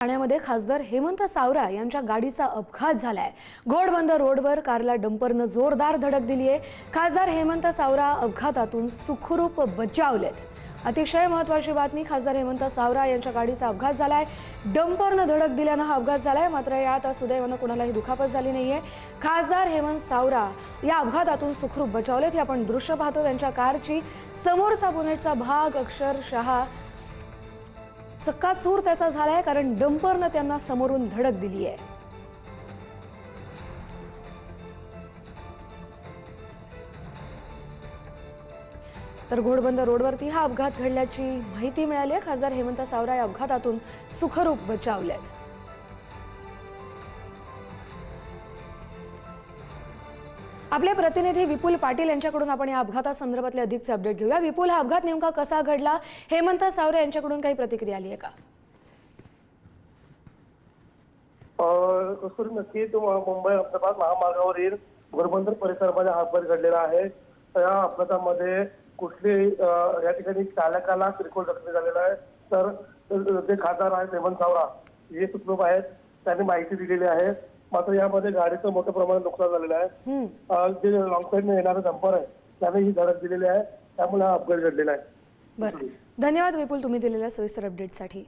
ठाण्यामध्ये खासदार हेमंत सावरा यांच्या गाडीचा अपघात झालाय। घोडबंदर रोडवर कारला डंपरनं जोरदार धडक दिली आहे। खासदार हेमंत सावरा अपघातातून सुखरूप बचावलेत। अतिशय महत्त्वाची बातमी, खासदार हेमंत सावरा यांच्या गाडीचा अपघात झालाय। डंपरनं धडक दिल्यानं हा अपघात झालाय, मात्र यात सुदैवानं कोणालाही दुखापत झाली नाहीये। खासदार हेमंत सावरा या अपघातातून सुखरूप बचावलेत। हे आपण दृश्य पाहतो त्यांच्या कारची। समोरचा बोनेटचा भाग अक्षरशः चक्काचूर त्याचा झालाय, कारण डंपरनं त्यांना समोरून धडक दिली आहे। तर घोडबंदर रोडवरती हा अपघात घडल्याची माहिती मिळाली आहे। खासदार हेमंत सावरा या अपघातातून सुखरूप बचावलेत। आपले प्रतिनिधी विपुल पाटील यांच्याकडून आपण या अपघातासंदर्भातले अधिकचे अपडेट घेऊया। विपुल, हा अपघात नेमका कसा घडला? हेमंत सावरा यांच्याकडून काही प्रतिक्रिया आली आहे का? कस्तुरी, नक्कीच मुंबई अहमदाबाद महामार्गावरील घोडबंदर परिसरामध्ये हा अपघात घडलेला आहे। या अपघातामध्ये कुठली या ठिकाणी चालकाला किरकोळ जखमी झालेला आहे, तर जे खासदार आहेत हेमंत सावरा हे सुखरूप आहेत, त्यांनी माहिती दिलेली आहे। मात्र यामध्ये गाडीचं मोठ्या प्रमाणात नुकसान झालेलं आहे। जे लॉंग साईडने येणारं डंपर आहे त्याने ही धडक दिलेली आहे, त्यामुळे हा अपघात घडलेला आहे। बरं, धन्यवाद विपुल, तुम्ही दिलेल्या सविस्तर अपडेटसाठी।